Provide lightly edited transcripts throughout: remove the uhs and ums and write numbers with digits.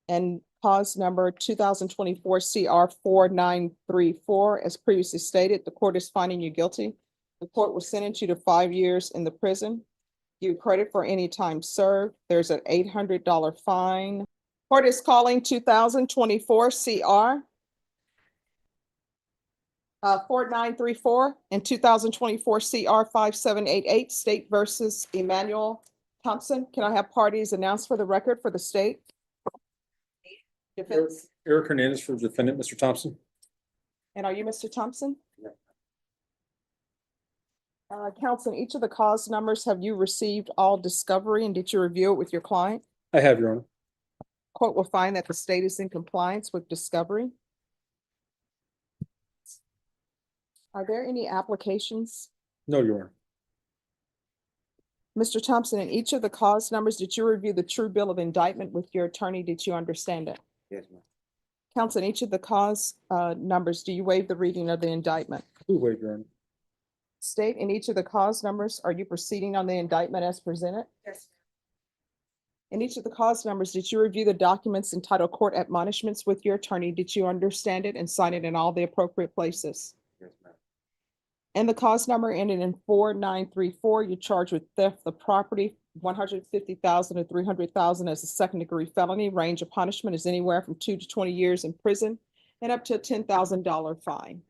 and cause number 2024 CR 4934. As previously stated, the court is finding you guilty. The court will sentence you to 5 years in the prison. Give you credit for any time served. There's an $800 fine. Court is calling 2024 CR 4934 and 2024 CR 5788, State versus Emmanuel Thompson. Can I have parties announced for the record for the state? Defense. Eric Hernandez for defendant, Mr. Thompson. And are you Mr. Thompson? Yeah. Counsel, each of the cause numbers, have you received all discovery and did you review it with your client? I have, Your Honor. Court will find that the state is in compliance with discovery. Are there any applications? No, Your Honor. Mr. Thompson, in each of the cause numbers, did you review the true bill of indictment with your attorney? Did you understand it? Yes, ma'am. Counsel, in each of the cause numbers, do you waive the reading of the indictment? We waive, Your Honor. State, in each of the cause numbers, are you proceeding on the indictment as presented? Yes. In each of the cause numbers, did you review the documents entitled court admonishments with your attorney? Did you understand it and sign it in all the appropriate places? Yes, ma'am. And the cause number ending in 4934, you're charged with theft of property, 150,000 to 300,000 as a second-degree felony. Range of punishment is anywhere from 2 to 20 years in prison and up to a $10,000 fine.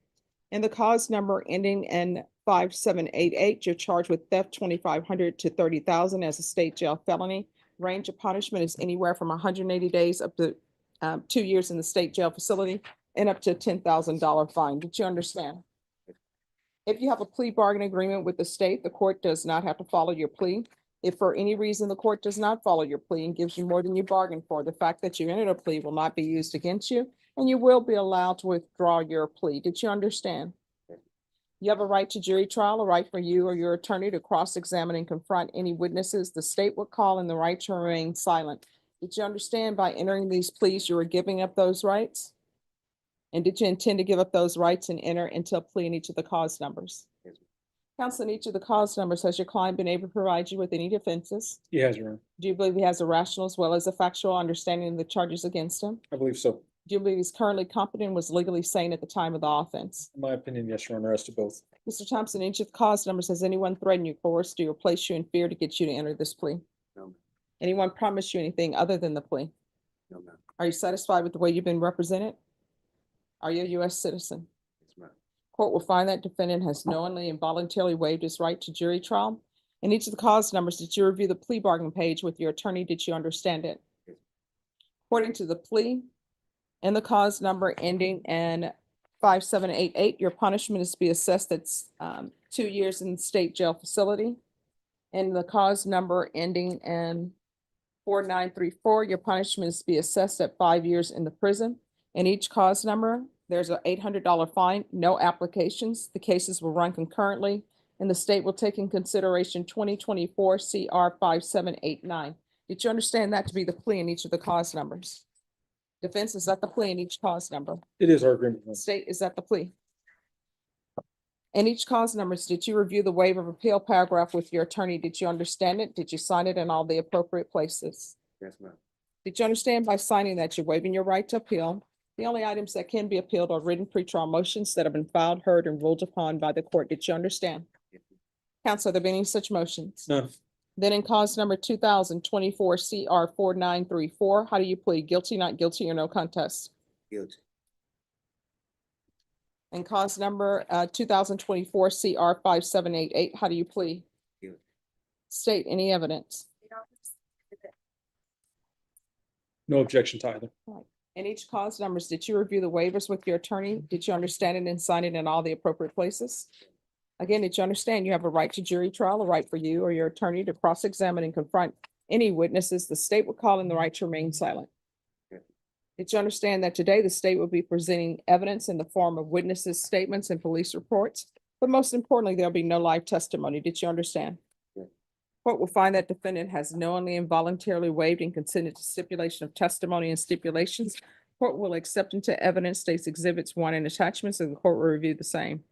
And the cause number ending in 5788, you're charged with theft, 2,500 to 30,000 as a state jail felony. Range of punishment is anywhere from 180 days up to 2 years in the state jail facility and up to a $10,000 fine. Did you understand? If you have a plea bargaining agreement with the state, the court does not have to follow your plea. If for any reason the court does not follow your plea and gives you more than you bargained for, the fact that you entered a plea will not be used against you, and you will be allowed to withdraw your plea. Did you understand? You have a right to jury trial, a right for you or your attorney to cross-examine and confront any witnesses the state would call, and the right to remain silent. Did you understand by entering these pleas, you were giving up those rights? And did you intend to give up those rights and enter into a plea in each of the cause numbers? Yes. Counsel, in each of the cause numbers, has your client been able to provide you with any defenses? He has, Your Honor. Do you believe he has a rational as well as a factual understanding of the charges against him? I believe so. Do you believe he's currently competent and was legally sane at the time of the offense? In my opinion, yes, Your Honor, as to both. Mr. Thompson, in each of the cause numbers, has anyone threatened you, coerced you, or placed you in fear to get you to enter this plea? No, ma'am. Anyone promised you anything other than the plea? No, ma'am. Are you satisfied with the way you've been represented? Are you a U.S. citizen? Yes, ma'am. Court will find that defendant has knowingly and voluntarily waived his right to jury trial. In each of the cause numbers, did you review the plea bargain page with your attorney? Did you understand it? Yes. According to the plea and the cause number ending in 5788, your punishment is to be assessed at 2 years in the state jail facility. And the cause number ending in 4934, your punishment is to be assessed at 5 years in the prison. In each cause number, there's an $800 fine, no applications. The cases will run concurrently, and the state will take in consideration 2024 CR 5789. Did you understand that to be the plea in each of the cause numbers? Defense, is that the plea in each cause number? It is our agreement. Your Honor. State, is that the plea? In each cause numbers, did you review the waiver of appeal paragraph with your attorney? Did you understand it? Did you sign it in all the appropriate places? Yes, ma'am. Did you understand by signing that you're waiving your right to appeal? The only items that can be appealed are written pretrial motions that have been filed, heard, and ruled upon by the court. Did you understand? Yes, ma'am. Counsel, have there been any such motions? No. Then in cause number 2024 CR 4934, how do you plead? Guilty, not guilty, or no contest? Guilty. And cause number 2024 CR 5788, how do you plead? Guilty. State any evidence. No objection to either. In each cause numbers, did you review the waivers with your attorney? Did you understand it and sign it in all the appropriate places? Again, did you understand you have a right to jury trial, a right for you or your attorney to cross-examine and confront any witnesses the state would call, and the right to remain silent? Yeah. Did you understand that today the state will be presenting evidence in the form of witnesses' statements and police reports? But most importantly, there'll be no live testimony. Did you understand? Yeah. Court will find that defendant has knowingly and voluntarily waived and consented to stipulation of testimony and stipulations. Court will accept into evidence states exhibits 1 and attachments, and the court will review the same.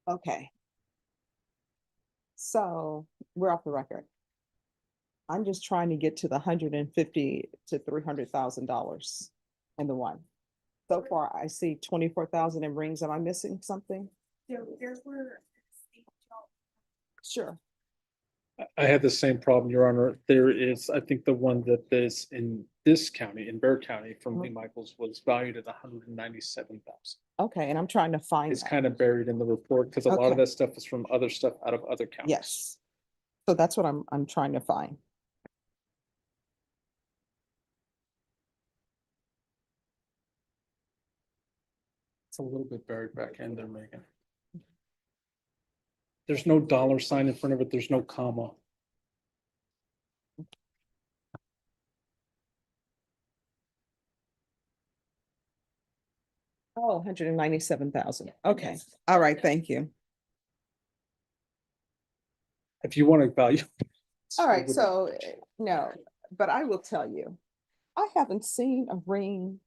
Okay. So we're off the record. I'm just trying to get to the $150,000 to $300,000 in the one. So far, I see 24,000 in rings. Am I missing something? Sure. I had the same problem, Your Honor. There is, I think the one that is in this county, in Bear County, from Lee Michaels was valued at 197,000. Okay, and I'm trying to find It's that. kind of buried in the report because a lot of Okay. that stuff is from other stuff out of other counties. Yes. So that's what I'm trying to find. It's a little bit buried back in there, Megan. There's no dollar sign in front of it. There's no comma. Oh, 197,000. Okay. All right, thank you. If you want to value. All right, so no, but I will tell you, I haven't seen a ring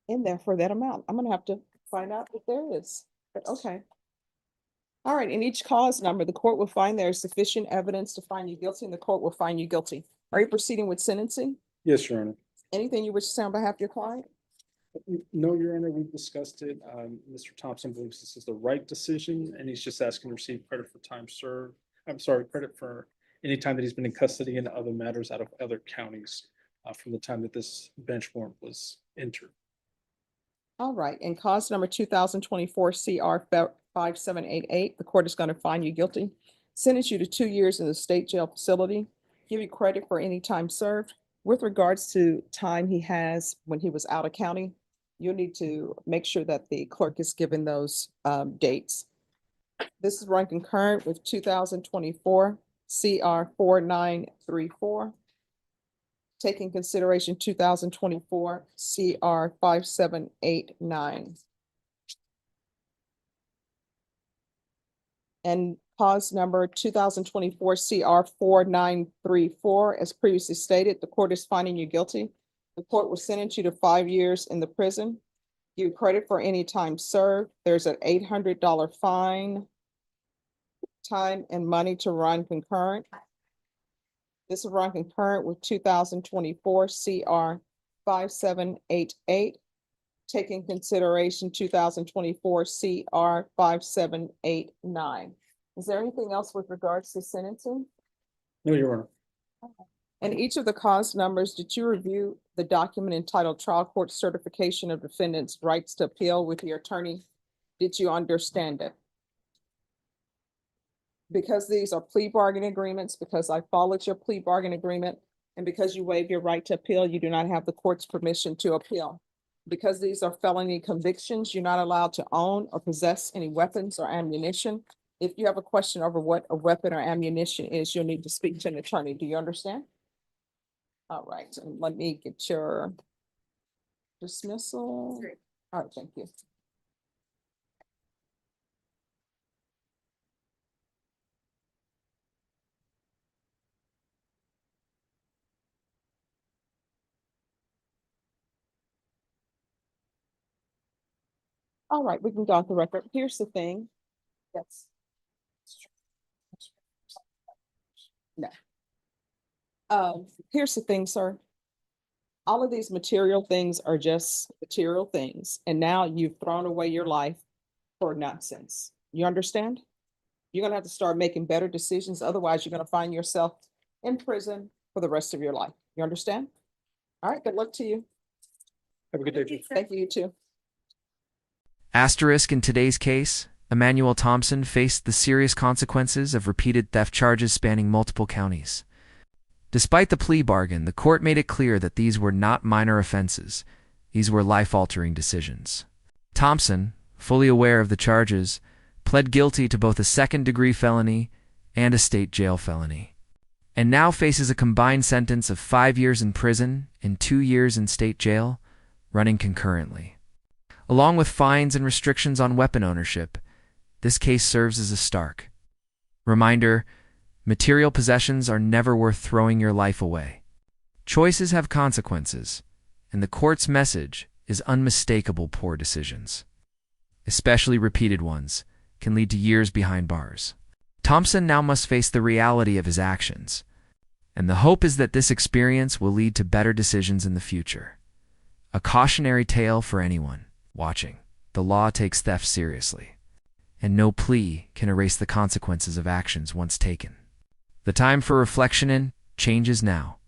in there for that amount. I'm gonna have to find out if there is, but okay. All right, in each cause number, the court will find there is sufficient evidence to find you guilty and the court will find you guilty. Are you proceeding with sentencing? Yes, Your Honor. Anything you wish to say on behalf of your client? No, Your Honor, we discussed it. Mr. Thompson believes this is the right decision and he's just asking to receive credit for time served. I'm sorry, credit for any time that he's been in custody and other matters out of other counties from the time that this bench warrant was entered. All right, in cause number 2024 CR 5788, the court is going to find you guilty, sentence you to 2 years in the state jail facility, give you credit for any time served. With regards to time he has when he was out of county, you'll need to make sure that the clerk is given those dates. This is run concurrent with 2024 CR 4934. Taking consideration 2024 CR 5789. And cause number 2024 CR 4934, as previously stated, the court is finding you guilty. The court will sentence you to 5 years in the prison. Give you credit for any time served. There's an $800 fine. Time and money to run concurrent. This will run concurrent with 2024 CR 5788, taking consideration 2024 CR 5789. Is there anything else with regards to sentencing? No, Your Honor. And each of the cause numbers, did you review the document entitled Trial Court Certification of Defendant's Rights to Appeal with your attorney? Did you understand it? Because these are plea bargain agreements, because I followed your plea bargain agreement, and because you waive your right to appeal, you do not have the court's permission to appeal. Because these are felony convictions, you're not allowed to own or possess any weapons or ammunition. If you have a question over what a weapon or ammunition is, you'll need to speak to an attorney. Do you understand? All right, and let me get your dismissal. All right, thank you. All right, we can go off the record. Here's the thing. Yes. No. Here's the thing, sir. All of these material things are just material things, and now you've thrown away your life for nonsense. You understand? You're gonna have to start making better decisions, otherwise you're gonna find yourself in prison for the rest of your life. You understand? All right, good luck to you. Have a good day, Judge. Thank you, you too. Asterisk in today's case, Emmanuel Thompson faced the serious consequences of repeated theft charges spanning multiple counties. Despite the plea bargain, the court made it clear that these were not minor offenses. These were life-altering decisions. Thompson, fully aware of the charges, pled guilty to both a second-degree felony and a state jail felony, and now faces a combined sentence of 5 years in prison and 2 years in state jail, running concurrently. Along with fines and restrictions on weapon ownership, this case serves as a stark reminder: material possessions are never worth throwing your life away. Choices have consequences, and the court's message is unmistakable: poor decisions, especially repeated ones, can lead to years behind bars. Thompson now must face the reality of his actions, and the hope is that this experience will lead to better decisions in the future. A cautionary tale for anyone watching. The law takes theft seriously, and no plea can erase the consequences of actions once taken. The time for reflection and change is now.